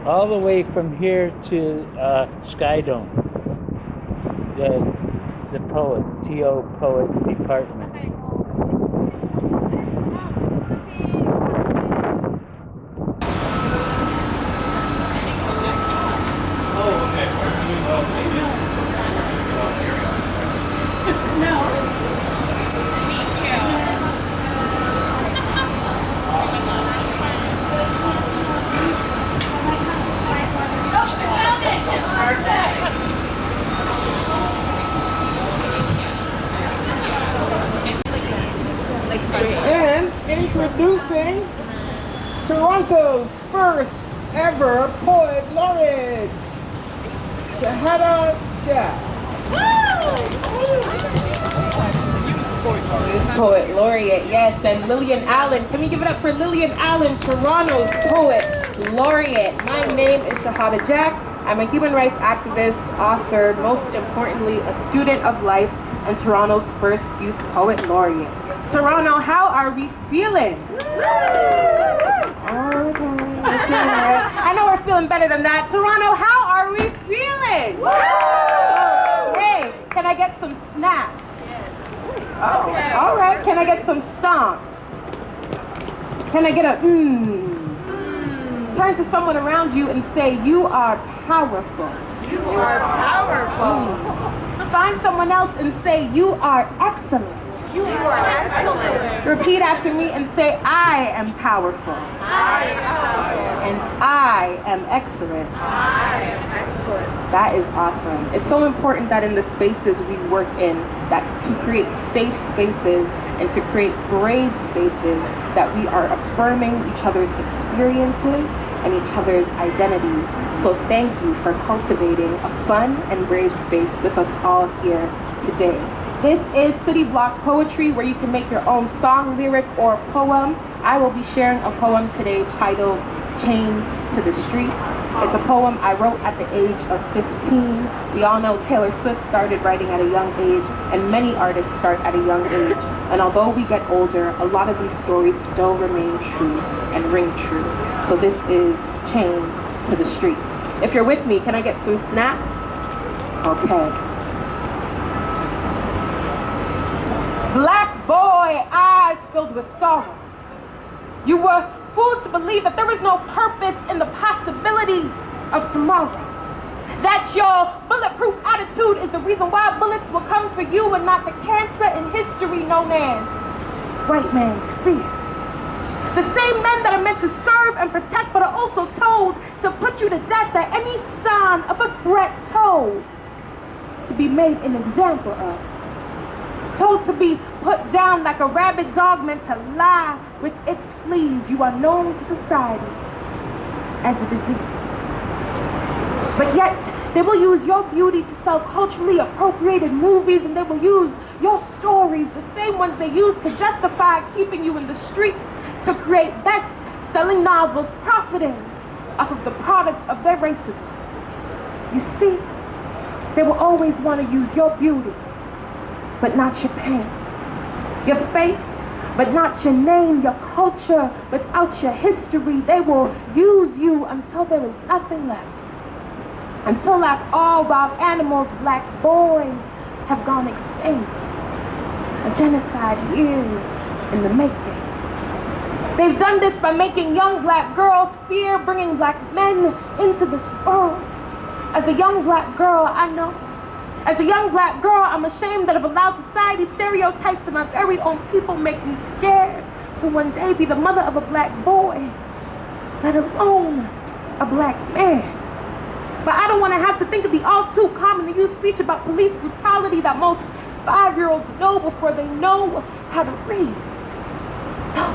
all the way from here to Skydome, the poet, T.O. Poet Department. And introducing Toronto's first ever poet laureate, Shahaddah Jack. Poet laureate, yes, and Lillian Allen. Can we give it up for Lillian Allen, Toronto's poet laureate? My name is Shahaddah Jack. I'm a human rights activist, author, most importantly, a student of life, and Toronto's first youth poet laureate. Toronto, how are we feeling? I know we're feeling better than that. Toronto, how are we feeling? Hey, can I get some snaps? Oh, okay. All right. Can I get some stomps? Can I get a Turn to someone around you and say, you are powerful. You are powerful. Find someone else and say, you are excellent. You are excellent. Repeat after me and say, I am powerful. I am powerful. And I am excellent. I am excellent. That is awesome. It's so important that in the spaces we work in, that to create safe spaces and to create brave spaces, that we are affirming each other's experiences and each other's identities. So thank you for cultivating a fun and brave space with us all here today. This is City Block Poetry, where you can make your own song, lyric, or poem. I will be sharing a poem today titled Chained to the Streets. It's a poem I wrote at the age of 15. We all know Taylor Swift started writing at a young age, and many artists start at a young age. And although we get older, a lot of these stories still remain true and ring true. So this is Chained to the Streets. If you're with me, can I get some snaps? Okay. Black boy, eyes filled with sorrow. You were fooled to believe that there is no purpose in the possibility of tomorrow. That your bulletproof attitude is the reason why bullets will come for you and not the cancer in history known as white man's fear. The same men that are meant to serve and protect but are also told to put you to death at any sign of a threat, told to be made an example of. Told to be put down like a rabid dog meant to lie with its fleas. You are known to society as a disease. But yet, they will use your beauty to sell culturally appropriated movies, and they will use your stories, the same ones they use to justify keeping you in the streets, to create best-selling novels profiting off of the product of their racism. You see, they will always want to use your beauty, but not your pain. Your face, but not your name. Your culture, without your history. They will use you until there is nothing left. Until, like all wild animals, black boys have gone extinct. A genocide is in the making. They've done this by making young black girls fear bringing black men into this world. As a young black girl, I know. As a young black girl, I'm ashamed that I've allowed society's stereotypes of my very own people make me scared to one day be the mother of a black boy, let alone a black man. But I don't want to have to think of the all too commonly used speech about police brutality that most 5-year-olds know before they know how to read. No.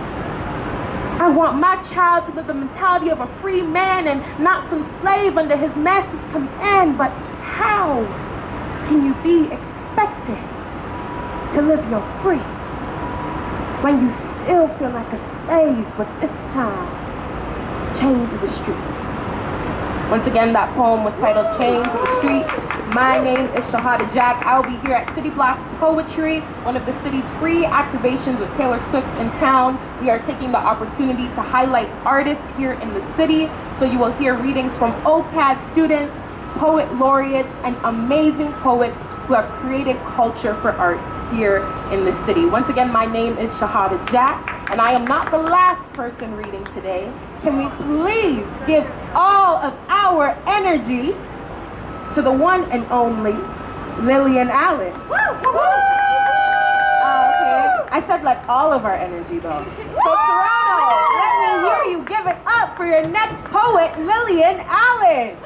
I want my child to live the mentality of a free man and not some slave under his master's command. But how can you be expected to live your free when you still feel like a slave, but this time chained to the streets? Once again, that poem was titled Chained to the Streets. My name is Shahaddah Jack. I will be here at City Block Poetry, one of the city's free activations with Taylor Swift in town. We are taking the opportunity to highlight artists here in the city. So you will hear readings from OCAD students, poet laureates, and amazing poets who have created culture for arts here in the city. Once again, my name is Shahaddah Jack, and I am not the last person reading today. Can we please give all of our energy to the one and only Lillian Allen. Okay. I said like all of our energy though. So Toronto, let me hear you give it up for your next poet, Lillian Allen.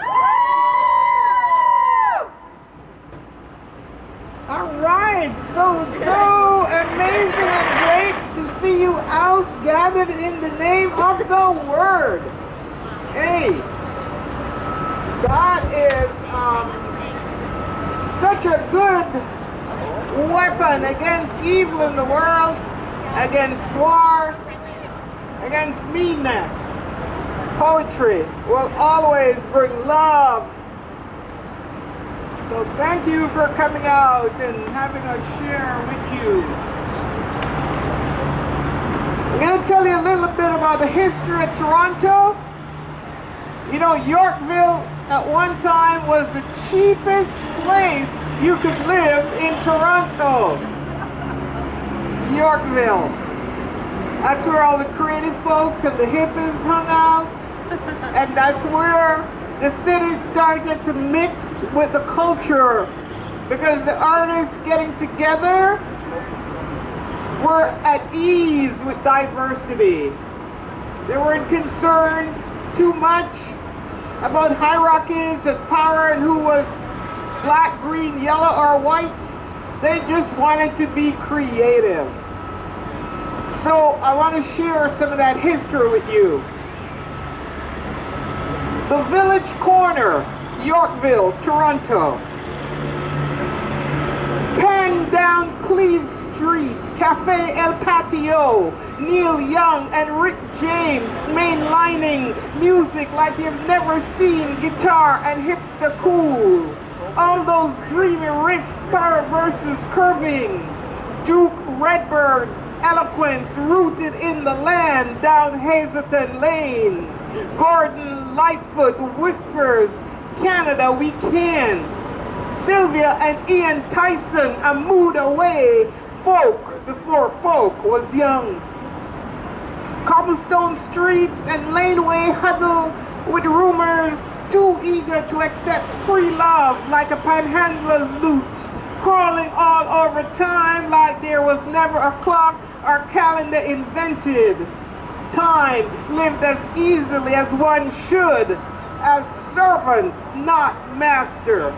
All right, so amazing and great to see you out gathered in the name of the Word. Hey, God is such a good weapon against evil in the world, against war, against meanness. Poetry will always bring love. So thank you for coming out and having us share with you. I'm going to tell you a little bit about the history of Toronto. You know, Yorkville at one time was the cheapest place you could live in Toronto. Yorkville. That's where all the creative folks and the hippies hung out. And that's where the city started to mix with the culture, because the artists getting together were at ease with diversity. They weren't concerned too much about hierarchies of power and who was black, green, yellow, or white. They just wanted to be creative. So I want to share some of that history with you. The Village Corner, Yorkville, Toronto. Pen down Cleve Street, Cafe El Patio, Neil Young and Rick James mainlining music like you've never seen, guitar and hipster cool. All those dreamy riffs, power verses curving. Duke Redbird's eloquence rooted in the land down Hazelton Lane. Gordon Lightfoot whispers, Canada we can. Sylvia and Ian Tyson, a mood away. Folk before folk was young. Cobblestone streets and laneway huddle with rumors too eager to accept free love like a panhandler's loot. Crawling all over time like there was never a clock or calendar invented. Time lived as easily as one should, as servant, not master.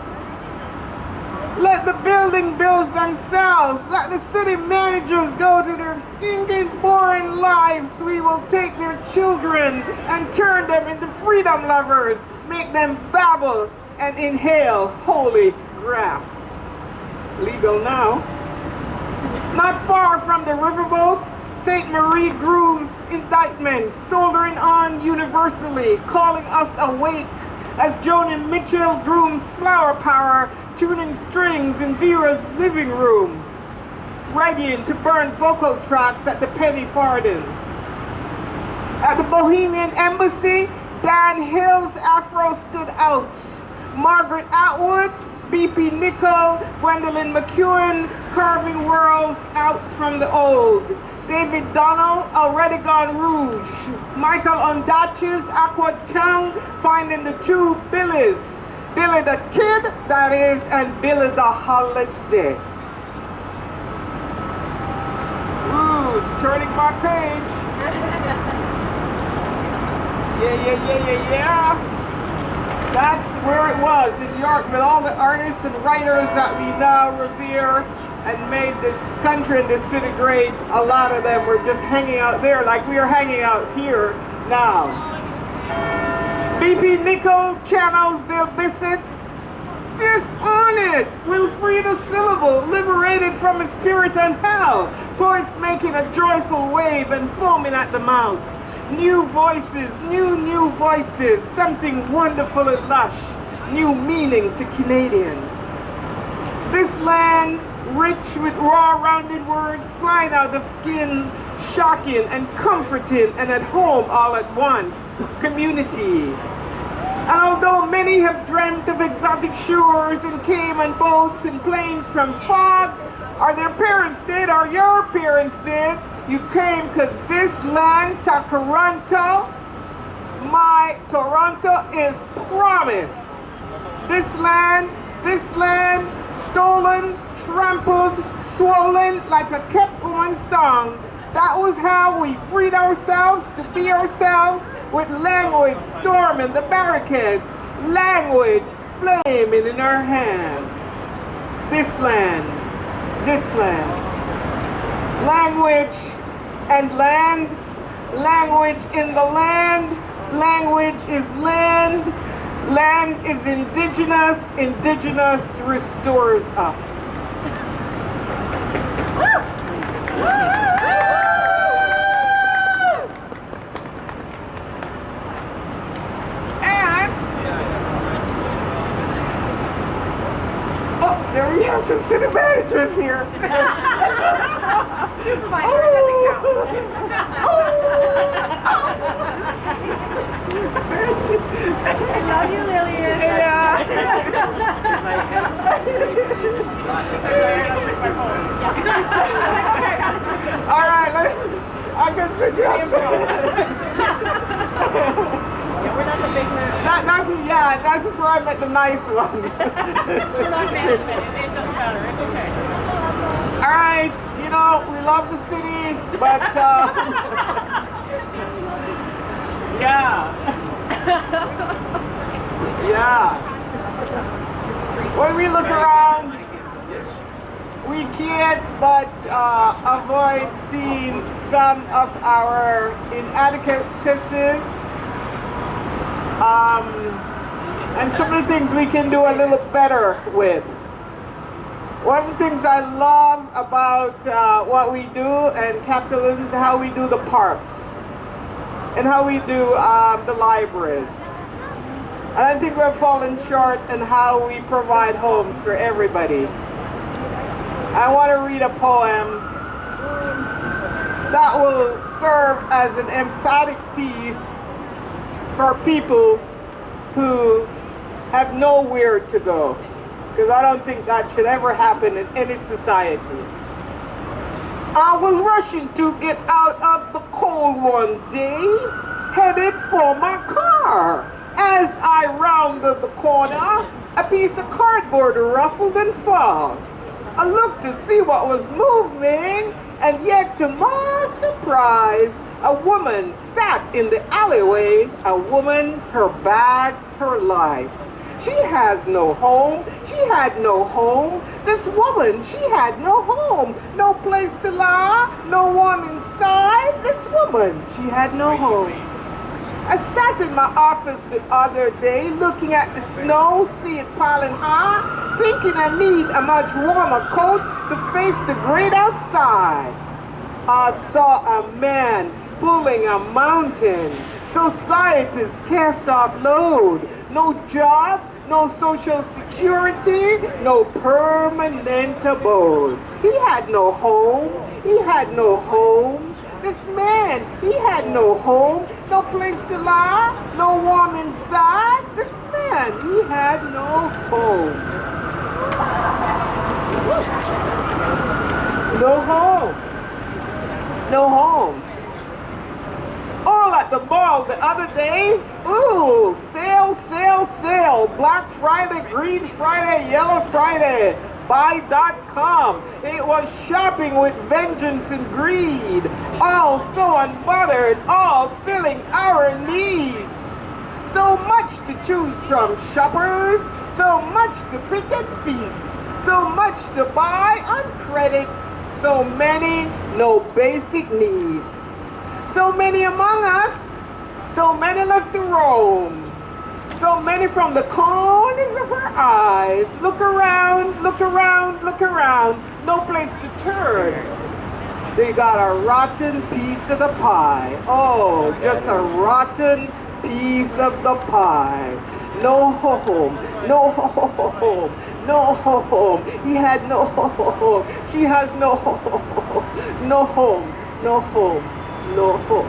Let the building build themselves. Let the city managers go to their stinking boring lives. We will take their children and turn them into freedom lovers. Make them babble and inhale holy grass. Legal now. Not far from the riverboat, St. Marie grooves indictment, soldering on universally, calling us awake as Joni Mitchell grooms flower power, tuning strings in Vera's living room, readying to burn vocal tracks at the penny farthing. At the Bohemian Embassy, Dan Hill's afro stood out. Margaret Atwood, B.P. Nichol, Gwendolyn McEwen, carving worlds out from the old. David Donald, already gone rouge. Michael Ondaatje's Aqua Chung, finding the two Billies. Billy the Kid, that is, and Billy the Holiday. Ooh, turning my page. Yeah. That's where it was in Yorkville. All the artists and writers that we now revere and made this country and this city great, a lot of them were just hanging out there like we are hanging out here now. B.P. Nichol channels Bill Bissett. Yes, on it! Wilfrida Syllable, liberated from its Puritan hell. Poets making a joyful wave and foaming at the mouth. New voices, new voices, something wonderful and lush. New meaning to Canadians. This land, rich with raw rounded words flying out of skin, shocking and comforting and at home all at once. Community. And although many have dreamt of exotic shores and came on boats and planes from fog, or their parents did, or your parents did, you came to this land, Toronto. My Toronto is promise. This land, stolen, trampled, swollen like a kept going song. That was how we freed ourselves to be ourselves, with language storming the barricades, language flaming in our hands. This land, language and land, language in the land, language is land, land is indigenous, indigenous restores us. There we have some city managers here. Supervisor I love you, Lillian. Yeah. All right, I can switch you up. We're not the big men. That's just where I met the nice ones. We're not management. It doesn't matter. It's okay. All right, you know, we love the city, but yeah. When we look around, we can't but avoid seeing some of our inadequacies. And some of the things we can do a little better with. One of the things I love about what we do and capitalism is how we do the parks and how we do the libraries. And I think we're falling short in how we provide homes for everybody. I want to read a poem that will serve as an emphatic piece for people who have nowhere to go, because I don't think that should ever happen in any society. I was rushing to get out of the cold one day, headed for my car. As I rounded the corner, a piece of cardboard ruffled and fogged. I looked to see what was moving, and yet to my surprise, a woman sat in the alleyway, a woman, her bags, her life. She has no home, she had no home. This woman, she had no home, no place to lie, no one inside. This woman, she had no home. I sat in my office the other day, looking at the snow, see it piling high, thinking I need a much warmer coat to face the great outside. I saw a man pulling a mountain. Society's cast off load. No job, no social security, no permanent abode. He had no home. He had no home. This man, he had no home, no place to lie, no warm inside. This man, he had no home. No home. No home. All at the mall the other day. Ooh, sale, sale, sale. Black Friday, Green Friday, Yellow Friday. Buy.com. It was shopping with vengeance and greed. All so unbothered, all filling our needs. So much to choose from, shoppers. So much to pick and feast. So much to buy on credit. So many, no basic needs. So many among us, so many left to roam. So many from the corners of our eyes. Look around, look around, look around. No place to turn. They got a rotten piece of the pie. Oh, just a rotten piece of the pie. no home, no home, no home. He had no home. She has no home, no home, no home, no home.